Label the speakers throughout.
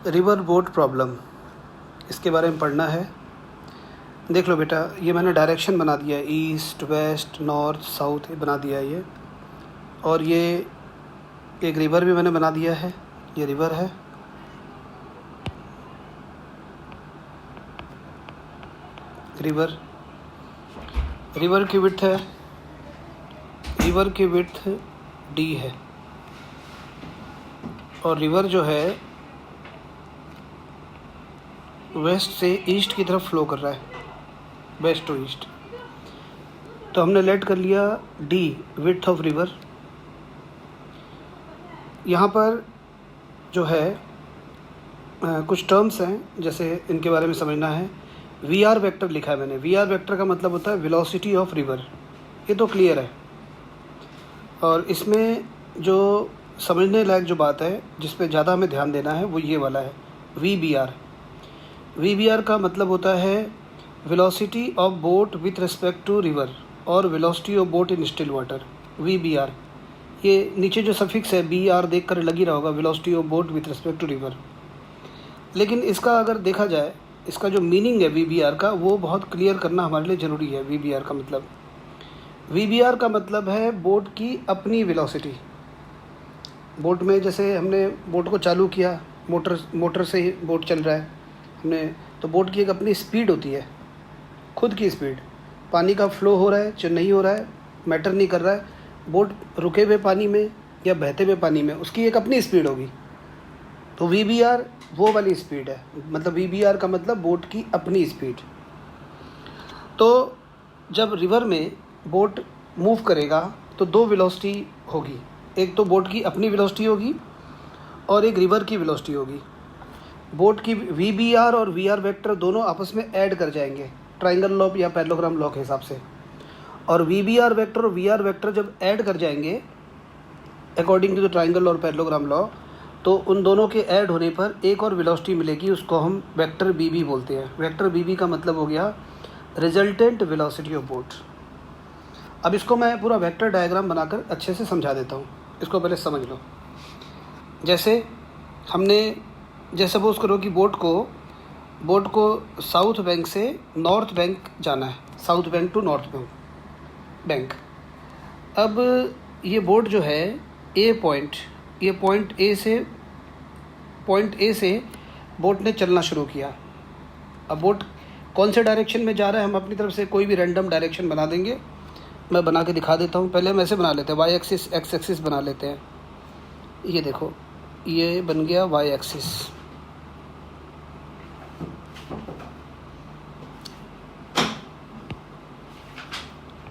Speaker 1: River boat problem, इसके बारे में पढ़ना है। देख लो बेटा, ये मैंने डायरेक्शन बना दिया है, ईस्ट वेस्ट नॉर्थ साउथ बना दिया है ये। और ये एक रिवर भी मैंने बना दिया है, ये रिवर है। रिवर की विड्थ है, रिवर की विड्थ डी है। और रिवर जो है वेस्ट से ईस्ट की तरफ फ्लो कर रहा है, वेस्ट टू ईस्ट। तो हमने लेट कर लिया डी, विड्थ ऑफ रिवर। यहाँ पर जो है कुछ टर्म्स हैं, जैसे इनके बारे में समझना है। वी आर वेक्टर लिखा है मैंने। वी आर वेक्टर का मतलब होता है वेलोसिटी ऑफ रिवर, ये तो क्लियर है। और इसमें जो समझने लायक जो बात है, जिस पे ज़्यादा हमें ध्यान देना है, वो ये वाला है, we B R. V B R का मतलब होता है velocity of boat with respect to river और velocity of boat in still water. V B R, ये नीचे जो सफिक्स है बी आर देख कर लगी रहा होगा, velocity of boat with respect to river. लेकिन इसका अगर देखा जाए, इसका जो मीनिंग है वी बी आर का, वो बहुत क्लियर करना हमारे लिए ज़रूरी है। वी बी आर का मतलब, वी बी आर का मतलब है बोट की अपनी वेलोसिटी। बोट में जैसे हमने बोट को चालू किया, मोटर से ही बोट चल रहा है हमने, तो बोट की एक अपनी स्पीड होती है, खुद की स्पीड। पानी का फ्लो हो रहा है चाहे नहीं हो रहा है, मैटर नहीं कर रहा है। बोट रुके हुए पानी में या बहते हुए पानी में, उसकी एक अपनी स्पीड होगी। तो वी बी आर वो वाली स्पीड है, मतलब वी बी आर का मतलब बोट की अपनी स्पीड। तो जब रिवर में बोट मूव करेगा तो दो वेलोसिटी होगी, एक तो बोट की अपनी वेलोसिटी होगी और एक रिवर की वेलोसिटी होगी। बोट की वी बी आर और वी आर वेक्टर दोनों आपस में ऐड कर जाएंगे, ट्राइंगल लॉ या पैरेललोग्राम लॉ के हिसाब से। और वी बी आर वेक्टर और वी आर वेक्टर जब ऐड कर जाएंगे अकॉर्डिंग टू द ट्राइंगल और पैरेललोग्राम लॉ, तो उन दोनों के ऐड होने पर एक और वेलोसिटी मिलेगी, उसको हम वेक्टर बी बी बोलते हैं। वेक्टर बी बी का मतलब हो गया रिजल्टेंट वेलोसिटी ऑफ बोट। अब इसको मैं पूरा वेक्टर डायग्राम बनाकर अच्छे से समझा देता हूँ, इसको पहले समझ लो। जैसे सपोज करो कि बोट को साउथ बैंक से नॉर्थ बैंक जाना है, south bank to north bank. अब ये बोट जो है ये पॉइंट ए से बोट ने चलना शुरू किया। अब बोट कौन से डायरेक्शन में जा रहा है, हम अपनी तरफ से कोई भी रैंडम डायरेक्शन बना देंगे। मैं बना के दिखा देता हूँ। पहले हम ऐसे बना लेते हैं, वाई एक्सिस एक्स एक्सिस बना लेते हैं। ये देखो, ये बन गया वाई एक्सिस।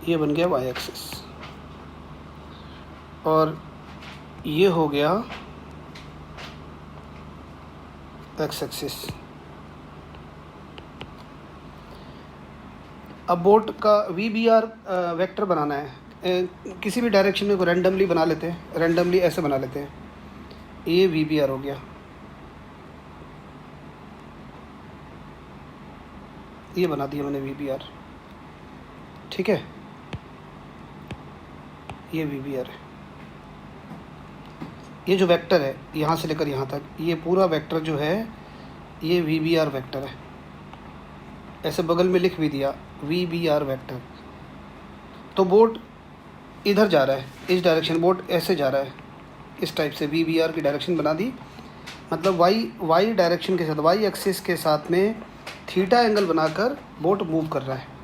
Speaker 1: ये बन गया वाई एक्सिस और ये हो गया एक्स एक्सिस। अब बोट का वी बी आर वेक्टर बनाना है, किसी भी डायरेक्शन में को रैंडमली बना लेते हैं, रैंडमली ऐसे बना लेते हैं। ये वी बी आर हो गया, ये बना दिया मैंने वी बी आर, ठीक है। ये वी बी आर है। ये जो वेक्टर है यहाँ से लेकर यहाँ तक, ये पूरा वेक्टर जो है ये वी बी आर वेक्टर है। ऐसे बगल में लिख भी दिया वी बी आर वेक्टर। तो बोट इधर जा रहा है, इस डायरेक्शन, बोट ऐसे जा रहा है, इस टाइप से वी बी आर की डायरेक्शन बना दी। मतलब वाई डायरेक्शन के साथ, वाई एक्सिस के साथ में थीटा एंगल बनाकर बोट मूव कर रहा है।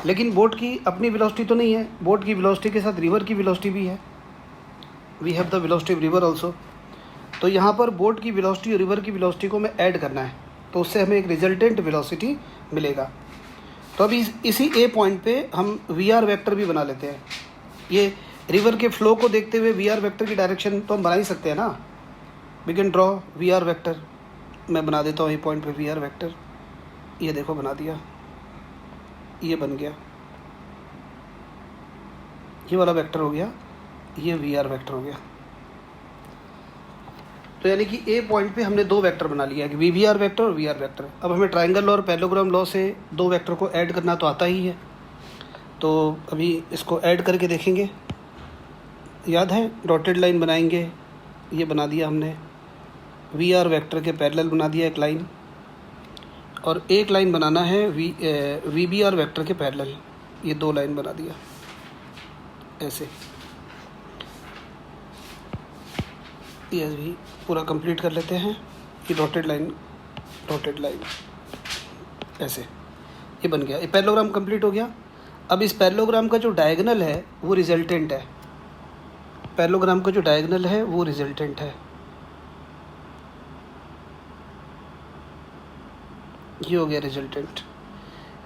Speaker 1: लेकिन बोट की अपनी वेलोसिटी तो नहीं है, बोट की वेलोसिटी के साथ रिवर की वेलोसिटी भी है। We have the velocity of river also. तो यहाँ पर बोट की वेलोसिटी और रिवर की वेलोसिटी को हमें ऐड करना है, तो उससे हमें एक रिजल्टेंट वेलोसिटी मिलेगा। तो अभी इसी ए पॉइंट पे हम वी आर वेक्टर भी बना लेते हैं। ये रिवर के फ्लो को देखते हुए वी आर वेक्टर की डायरेक्शन तो हम बना ही सकते हैं ना। We can draw v r vector. मैं बना देता हूँ ये पॉइंट पे वी आर वेक्टर। ये देखो बना दिया, ये बन गया, ये वाला वेक्टर हो गया, ये वी आर वेक्टर हो गया। तो यानी कि ए पॉइंट पे हमने दो वेक्टर बना लिया कि वी बी आर वेक्टर और वी आर वेक्टर। अब हमें ट्राइंगल और पैरेललोग्राम लॉ से दो वेक्टर को ऐड करना तो आता ही है, तो अभी इसको ऐड करके देखेंगे। याद है, डॉटेड लाइन बनाएंगे, ये बना दिया हमने। वी आर वेक्टर के पैरेलल बना दिया एक लाइन, और एक लाइन बनाना है वी बी आर वेक्टर के पैरेलल, ये 2 लाइन बना दिया ऐसे। ये भी पूरा कंप्लीट कर लेते हैं। ये डॉटेड लाइन ऐसे, ये बन गया, ये पैरेललोग्राम कंप्लीट हो गया। अब इस पैरेललोग्राम का जो डायगोनल है वो रिजल्टेंट है, पैरेललोग्राम का जो डायगोनल है वो रिजल्टेंट है। ये हो गया रिजल्टेंट।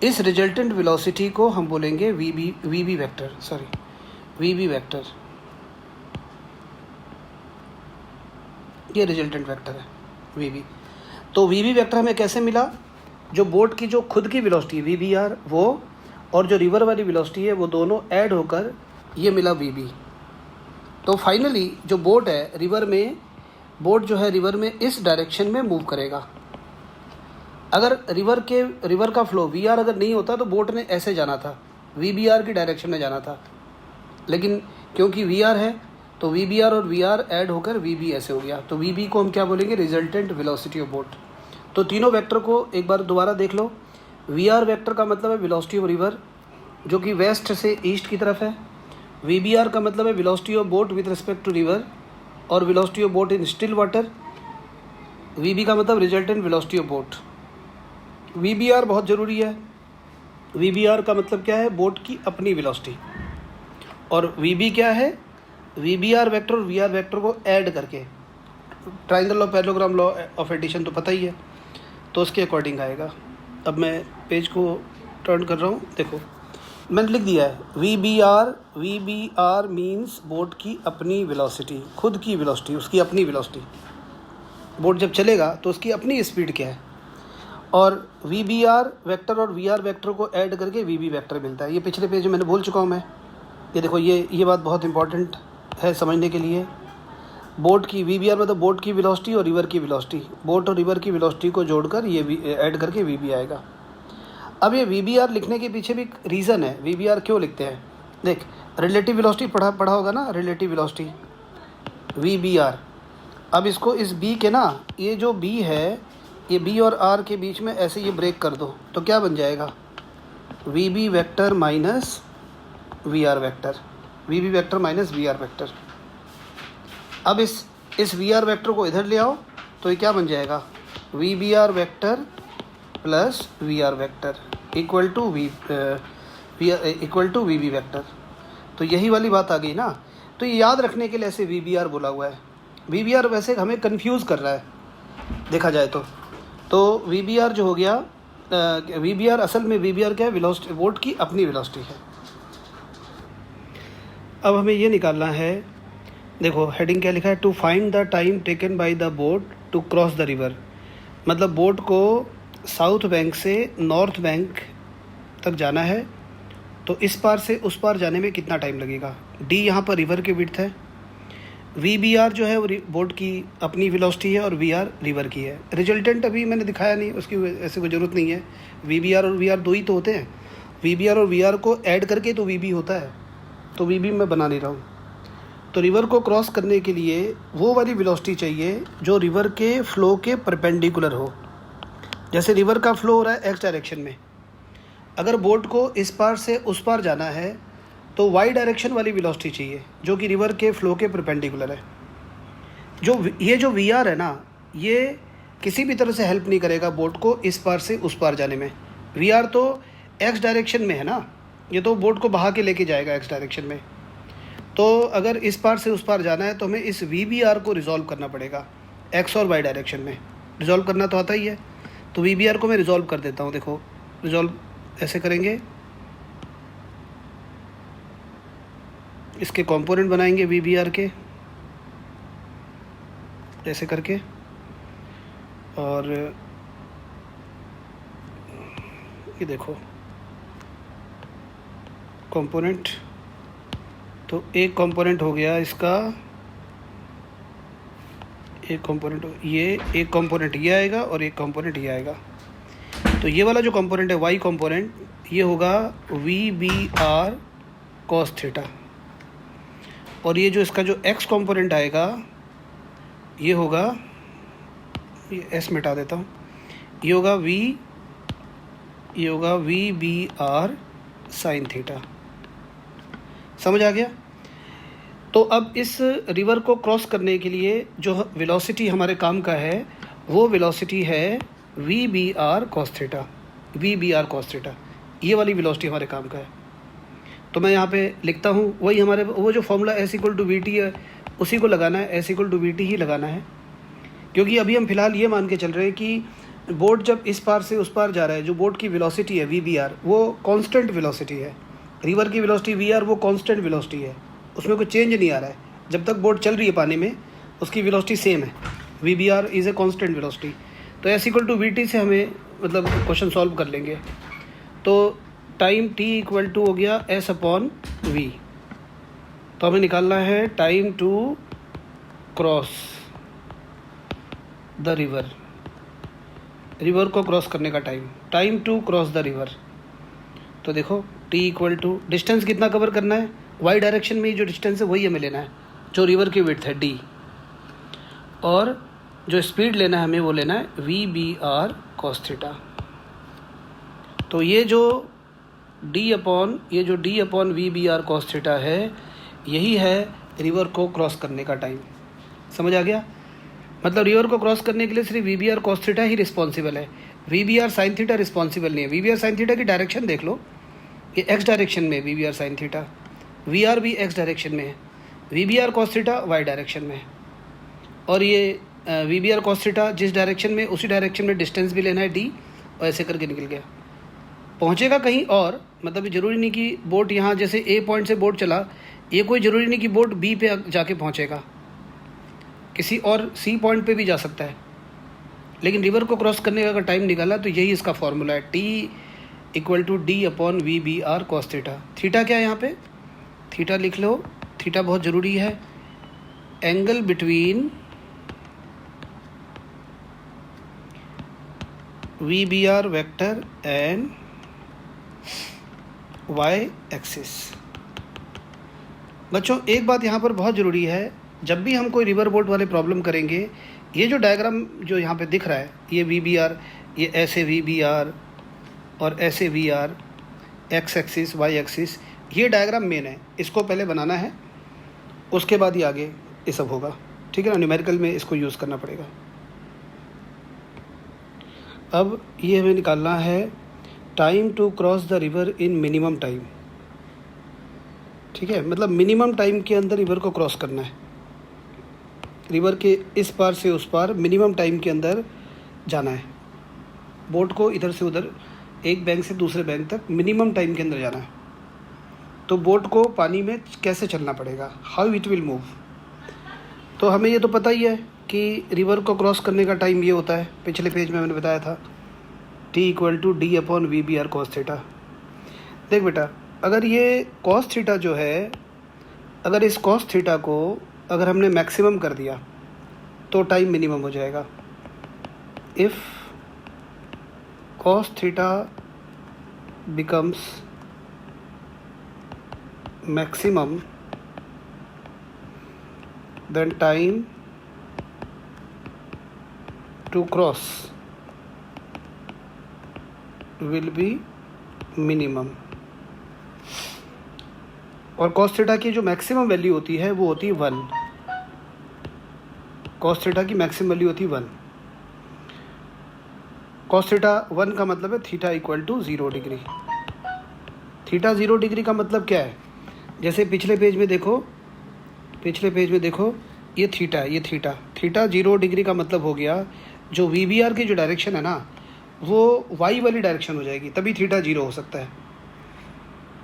Speaker 1: इस रिजल्टेंट वेलोसिटी को हम बोलेंगे वी बी वेक्टर। ये रिजल्टेंट वेक्टर है वी बी। तो वी बी वेक्टर हमें कैसे मिला? जो बोट की जो खुद की वेलोसिटी है वी बी आर वो, और जो रिवर वाली वेलोसिटी है वो दोनों ऐड होकर ये मिला वी बी। तो फाइनली जो बोट है बोट जो है रिवर में इस डायरेक्शन में मूव करेगा। अगर रिवर का फ्लो वी आर अगर नहीं होता तो बोट ने ऐसे जाना था, वी बी आर की डायरेक्शन में जाना था, लेकिन क्योंकि वी आर है तो वी बी आर और वी आर ऐड होकर वी बी ऐसे हो गया। तो वी बी को हम क्या बोलेंगे? Resultant velocity of boat. तो तीनों वेक्टर को एक बार दोबारा देख लो। वी आर वेक्टर का मतलब है वेलोसिटी ऑफ रिवर जो कि वेस्ट से ईस्ट की तरफ है। वी बी आर का मतलब है velocity of boat with respect to river और velocity of boat in still water. V B का मतलब resultant velocity of boat. V B R बहुत ज़रूरी है। वी बी आर का मतलब क्या है? बोट की अपनी वेलोसिटी। और वी बी क्या है? वी बी आर वेक्टर और वी आर वेक्टर को ऐड करके, triangle of parallelogram law of addition तो पता ही है, तो उसके अकॉर्डिंग आएगा। अब मैं पेज को टर्न कर रहा हूँ, देखो मैंने लिख दिया है we B r means boat की अपनी वेलोसिटी, खुद की वेलोसिटी, उसकी अपनी वेलोसिटी। बोट जब चलेगा तो उसकी अपनी स्पीड क्या है, और वी बी आर वेक्टर और वी आर वेक्टर को ऐड करके वी बी वेक्टर मिलता है। ये पिछले पेज में मैंने बोल चुका हूँ मैं। ये देखो ये बात बहुत इंपॉर्टेंट है समझने के लिए। बोट की वी बी आर मतलब बोट की वेलोसिटी और रिवर की वेलोसिटी, बोट और रिवर की वेलोसिटी को जोड़कर ये ऐड करके वी बी आएगा। अब ये वी बी आर लिखने के पीछे भी रीज़न है, वी बी आर क्यों लिखते हैं। देख, रिलेटिव वेलोसिटी पढ़ा होगा ना, relative velocity v B r. अब इसको इस बी के ना, ये जो बी है, ये बी और आर के बीच में ऐसे ये ब्रेक कर दो तो क्या बन जाएगा? V b vector minus v r vector, v b vector minus v r vector. अब इस वी आर वेक्टर को इधर ले आओ तो ये क्या बन जाएगा? V B r vector plus v r vector equal to v b vector. तो यही वाली बात आ गई ना। तो ये याद रखने के लिए ऐसे वी बी आर बोला हुआ है। वी बी आर वैसे हमें कंफ्यूज कर रहा है देखा जाए तो वी बी आर जो हो गया, वी बी आर असल में वी बी आर क्या है? वेलोसिटी, बोट की अपनी वेलोसिटी है। अब हमें ये निकालना है, देखो हेडिंग क्या लिखा है? To find the time taken by the boat to cross the river. मतलब बोट को साउथ बैंक से नॉर्थ बैंक तक जाना है, तो इस पार से उस पार जाने में कितना टाइम लगेगा। डी यहाँ पर रिवर की विड्थ है, वी बी आर जो है वो बोट की अपनी वेलोसिटी है और वी आर रिवर की है। रिजल्टेंट अभी मैंने दिखाया नहीं, उसकी ऐसे कोई ज़रूरत नहीं है। वी बी आर और वी आर दो ही तो होते हैं, वी बी आर और वी आर को ऐड करके तो वी बी होता है, तो वी बी मैं बना नहीं रहा हूँ। तो रिवर को क्रॉस करने के लिए वो वाली वेलोसिटी चाहिए जो रिवर के फ़्लो के परपेंडिकुलर हो। जैसे रिवर का फ़्लो हो रहा है एक्स डायरेक्शन में, अगर बोट को इस पार से उस पार जाना है तो वाई डायरेक्शन वाली वेलोसिटी चाहिए जो कि रिवर के फ़्लो के परपेंडिकुलर है। ये जो वी आर है ना, ये किसी भी तरह से हेल्प नहीं करेगा बोट को इस पार से उस पार जाने में। वी आर तो एक्स डायरेक्शन में है ना, ये तो बोट को बहा के लेके जाएगा एक्स डायरेक्शन में। तो अगर इस पार से उस पार जाना है तो हमें इस वी बी आर को रिजॉल्व करना पड़ेगा एक्स और वाई डायरेक्शन में। रिजॉल्व करना तो आता ही है, तो वी बी आर को मैं रिजॉल्व कर देता हूँ। देखो रिजॉल्व ऐसे करेंगे, इसके कंपोनेंट बनाएंगे वी बी आर के ऐसे करके, और ये देखो कंपोनेंट। तो एक कंपोनेंट हो गया इसका, एक कंपोनेंट ये, एक कंपोनेंट ये आएगा और एक कंपोनेंट ये आएगा। तो ये वाला जो कंपोनेंट है वाई कंपोनेंट, ये होगा v B are cos theta, और ये जो इसका जो एक्स कंपोनेंट आएगा ये होगा ये एस मिटा देता हूँ, ये होगा v B are sign theta. समझ आ गया? तो अब इस रिवर को क्रॉस करने के लिए जो वेलोसिटी हमारे काम का है वो वेलोसिटी है we B are cos theta. ये वाली वेलोसिटी हमारे काम का है। तो मैं यहाँ पे लिखता हूँ, वही हमारे वो जो formula S equal to V T है उसी को लगाना है, S equal to V T ही लगाना है। क्योंकि अभी हम फिलहाल ये मान के चल रहे हैं कि बोट जब इस पार से उस पार जा रहा है, जो बोट की वेलोसिटी है वी बी आर वो कांस्टेंट वेलोसिटी है। रिवर की वेलोसिटी वी आर वो कांस्टेंट वेलोसिटी है, उसमें कोई चेंज नहीं आ रहा है। जब तक बोट चल रही है पानी में उसकी वेलोसिटी सेम है, we B R is a constant velocity. तो S equal to V T से हमें मतलब क्वेश्चन सॉल्व कर लेंगे। तो टाइम टी इक्वल टू हो गया एस अपॉन वी। तो हमें निकालना है time to cross the river को क्रॉस करने का time to cross the river. तो देखो t इक्वल टू डिस्टेंस कितना कवर करना है, वाई डायरेक्शन में जो डिस्टेंस है वही हमें लेना है, जो रिवर की विड्थ है d, और जो स्पीड लेना है हमें वो लेना है we B are cos theta. तो ये जो d upon v B are cos theta है, यही है रिवर को क्रॉस करने का टाइम। समझ आ गया? मतलब रिवर को क्रॉस करने के लिए सिर्फ V B are cos theta ही रिस्पॉन्सिबल है, we B are sign theta responsible नहीं है। We B are sign theta की डायरेक्शन देख लो, ये एक्स डायरेक्शन में V B are sign theta, V R भी एक्स डायरेक्शन में है, we B are cos theta Y direction में है। और ये V B are cos theta जिस डायरेक्शन में उसी डायरेक्शन में डिस्टेंस भी लेना है डी, और ऐसे करके निकल गया, पहुँचेगा कहीं और। मतलब ज़रूरी नहीं कि बोट यहाँ जैसे ए पॉइंट से बोट चला, ये कोई ज़रूरी नहीं कि बोट बी पे जाके पहुँचेगा, किसी और सी पॉइंट पे भी जा सकता है। लेकिन रिवर को क्रॉस करने का अगर टाइम निकाला तो यही इसका फॉर्मूला है, t equal to d upon v B are cos theta. Theta क्या है यहाँ पे, थीटा लिख लो, थीटा बहुत ज़रूरी है, angle between v B r vector and y axis. बच्चों एक बात यहाँ पर बहुत ज़रूरी है, जब भी हम कोई रिवर बोट वाले प्रॉब्लम करेंगे, ये जो डायग्राम जो यहाँ पे दिख रहा है, ये वी बी आर, ये ऐसे वी बी आर और ऐसे v r, x axis y axis, ये डायग्राम मेन है, इसको पहले बनाना है, उसके बाद ही आगे ये सब होगा। ठीक है ना? न्यूमेरिकल में इसको यूज़ करना पड़ेगा। अब ये हमें निकालना है time to cross the river in minimum time. ठीक है? मतलब मिनिमम टाइम के अंदर रिवर को क्रॉस करना है, रिवर के इस पार से उस पार मिनिमम टाइम के अंदर जाना है, बोट को इधर से उधर एक बैंक से दूसरे बैंक तक मिनिमम टाइम के अंदर जाना है। तो बोट को पानी में कैसे चलना पड़ेगा, हाउ इट विल मूव। तो हमें ये तो पता ही है कि रिवर को क्रॉस करने का टाइम ये होता है, पिछले पेज में मैंने बताया था, t equal to d upon v B are cos theta. देख बेटा, अगर ये कॉस थीटा जो है, अगर इस कॉस थीटा को अगर हमने मैक्सिमम कर दिया तो टाइम मिनिमम हो जाएगा। If cos theta becomes maximum then time to cross will be minimum. और कॉस थीटा की जो मैक्सिमम वैल्यू होती है वो होती है 1। कॉस थीटा की मैक्सिमम वैल्यू होती है 1। कॉस थीटा 1 का मतलब है theta equal to 0 degree. Theta 0 degree का मतलब क्या है, जैसे पिछले पेज में देखो ये थीटा है, ये थीटा 0 डिग्री का मतलब हो गया जो वी बी आर की जो डायरेक्शन है ना वो वाई वाली डायरेक्शन हो जाएगी, तभी थीटा 0 हो सकता है।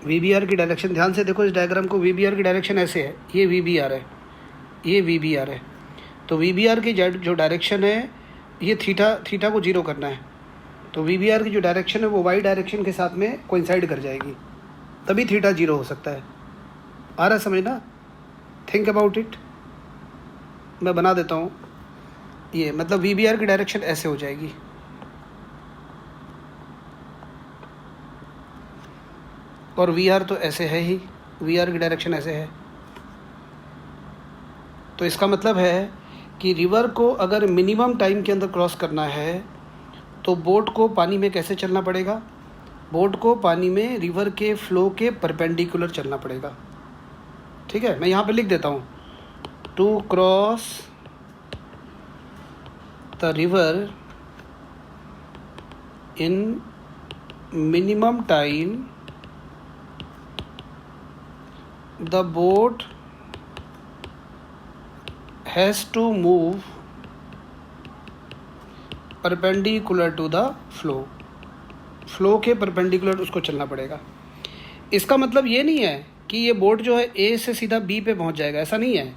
Speaker 1: वी बी आर की डायरेक्शन ध्यान से देखो, इस डायग्राम को, वी बी आर की डायरेक्शन ऐसे है, ये वी बी आर है, ये वी बी आर है। तो वी बी आर की जो डायरेक्शन है ये थीटा को 0 करना है, तो वी बी आर की जो डायरेक्शन है वो वाई डायरेक्शन के साथ में कोइंसाइड कर जाएगी, तभी थीटा 0 हो सकता है। आ रहा है समझ ना? Think about it. मैं बना देता हूँ, ये मतलब वी बी आर की डायरेक्शन ऐसे हो जाएगी, और वी आर तो ऐसे है ही, वी आर की डायरेक्शन ऐसे है। तो इसका मतलब है कि रिवर को अगर मिनिमम टाइम के अंदर क्रॉस करना है तो बोट को पानी में कैसे चलना पड़ेगा? बोट को पानी में रिवर के फ्लो के परपेंडिकुलर चलना पड़ेगा। ठीक है, मैं यहाँ पे लिख देता हूँ, to cross the river in minimum time the boat has to move perpendicular to the flow। Flow के परपेंडिकुलर उसको चलना पड़ेगा। इसका मतलब ये नहीं है कि ये बोट जो है ए से सीधा बी पे पहुंच जाएगा, ऐसा नहीं है।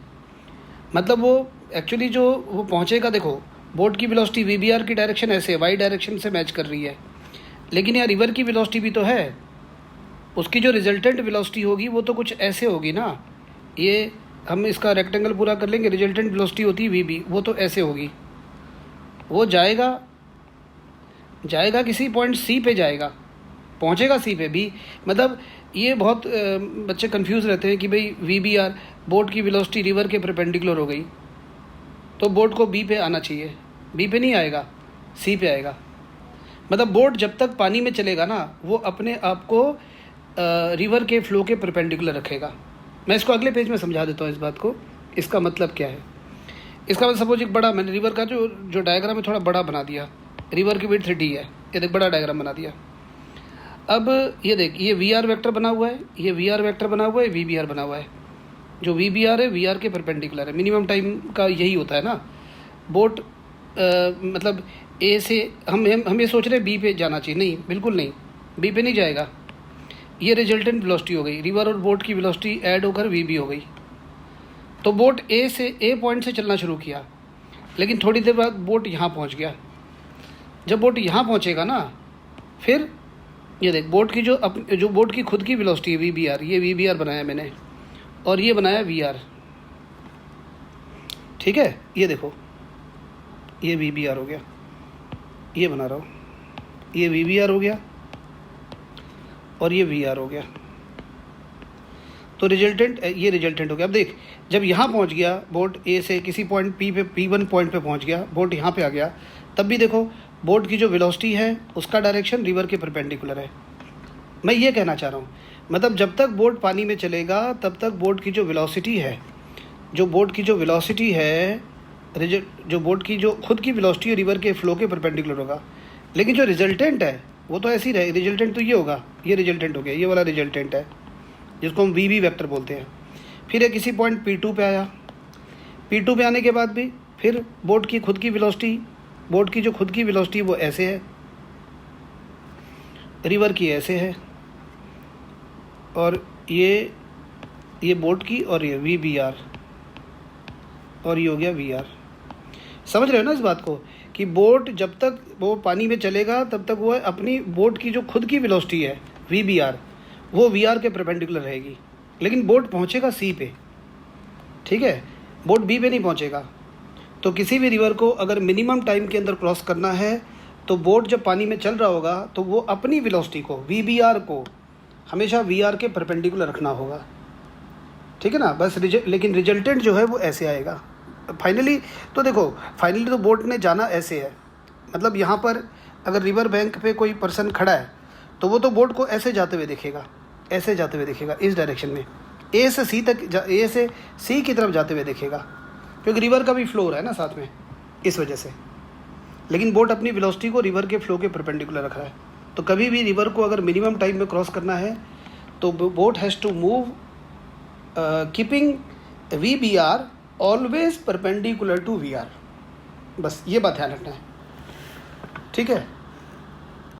Speaker 1: मतलब वो एक्चुअली जो वो पहुंचेगा, देखो बोट की वेलोसिटी वीबीआर की डायरेक्शन ऐसे वाई डायरेक्शन से मैच कर रही है, लेकिन यहाँ रिवर की वेलोसिटी भी तो है, उसकी जो रिजल्टेंट वेलोसिटी होगी वो तो कुछ ऐसे होगी ना। ये हम इसका रेक्टेंगल पूरा कर लेंगे, रिजल्टेंट वेलोसिटी होती है वी, वो तो ऐसे होगी। वो जाएगा किसी पॉइंट सी पे जाएगा, पहुंचेगा सी पे भी। मतलब ये बहुत बच्चे कंफ्यूज रहते हैं कि भाई वीबीआर बोट की वेलोसिटी रिवर के परपेंडिकुलर हो गई तो बोट को बी पे आना चाहिए, बी पे नहीं आएगा, सी पे आएगा। मतलब बोट जब तक पानी में चलेगा ना वो अपने आप को रिवर के फ्लो के परपेंडिकुलर रखेगा। मैं इसको अगले पेज में समझा देता हूँ इस बात को, इसका मतलब क्या है। इसका मतलब सपोज एक बड़ा, मैंने रिवर का जो डायग्राम है थोड़ा बड़ा बना दिया, रिवर की विड्थ 3D है, ये देख बड़ा डायग्राम बना दिया। अब ये देख, ये वी आर वेक्टर बना हुआ है, ये वी आर वेक्टर बना हुआ है, वी बी आर बना हुआ है। जो वी बी आर है वी आर के परपेंडिकुलर है। मिनिमम टाइम का यही होता है ना। बोट मतलब ए से हम ये सोच रहे हैं बी पे जाना चाहिए, नहीं बिल्कुल नहीं, बी पे नहीं जाएगा। ये रिजल्टेंट वेलोसिटी हो गई, रिवर और बोट की वेलोसिटी ऐड होकर वी बी हो गई। तो बोट ए पॉइंट से चलना शुरू किया, लेकिन थोड़ी देर बाद बोट यहाँ पहुँच गया। जब बोट यहाँ पहुँचेगा ना, फिर ये देख बोट की जो बोट की खुद की वेलोसिटी है वी बी आर, ये वी बी आर बनाया मैंने और ये बनाया वी आर। ठीक है, ये देखो ये वी बी आर हो गया, ये बना रहा हूँ, ये वी बी आर हो गया और ये वी आर हो गया। तो रिजल्टेंट, ये रिजल्टेंट हो गया। अब देख जब यहाँ पहुँच गया बोट ए से किसी पॉइंट पी पे, P1 पॉइंट पे पहुँच गया, बोट यहाँ पे आ गया, तब भी देखो बोट की जो वेलोसिटी है उसका डायरेक्शन रिवर के परपेंडिकुलर है। मैं ये कहना चाह रहा हूँ, मतलब जब तक बोट पानी में चलेगा तब तक बोट की जो वेलोसिटी है, जो बोट की जो वेलोसिटी है, जो बोट की जो खुद की वेलोसिटी है रिवर के फ्लो के परपेंडिकुलर होगा। लेकिन जो रिजल्टेंट है वो तो ऐसे ही रहे। रिजल्टेंट तो ये होगा, ये रिजल्टेंट हो गया, ये वाला रिजल्टेंट है जिसको हम वी बी वेक्टर बोलते हैं। फिर ये किसी पॉइंट P2 पे आया, P2 पे आने के बाद भी फिर बोट की खुद की वेलोसिटी, बोट की जो खुद की वेलोसिटी वो ऐसे है, रिवर की ऐसे है, और ये बोट की और ये वी बी आर, और ये हो गया वी आर। समझ रहे हो ना इस बात को कि बोट जब तक वो पानी में चलेगा तब तक वो अपनी बोट की जो खुद की वेलोसिटी है वी बी आर, वो वी आर के परपेंडिकुलर रहेगी। लेकिन बोट पहुंचेगा सी पे, ठीक है, बोट बी पे नहीं पहुंचेगा। तो किसी भी रिवर को अगर मिनिमम टाइम के अंदर क्रॉस करना है तो बोट जब पानी में चल रहा होगा तो वो अपनी वेलोसिटी को वी बी आर को हमेशा वी आर के परपेंडिकुलर रखना होगा। ठीक है ना, बस लेकिन रिजल्टेंट जो है वो ऐसे आएगा फाइनली। तो देखो फाइनली तो बोट ने जाना ऐसे है, मतलब यहाँ पर अगर रिवर बैंक पे कोई पर्सन खड़ा है तो वो तो बोट को ऐसे जाते हुए देखेगा, ऐसे जाते हुए देखेगा इस डायरेक्शन में, ए से सी तक, ए से सी की तरफ जाते हुए देखेगा, क्योंकि रिवर का भी फ्लो हो रहा है ना साथ में, इस वजह से। लेकिन बोट अपनी वेलोसिटी को रिवर के फ्लो के परपेंडिकुलर रख रहा है। तो कभी भी रिवर को अगर मिनिमम टाइम में क्रॉस करना है तो boat has to move keeping V B R always perpendicular to V R. बस ये बात ध्यान रखना है, ठीक है।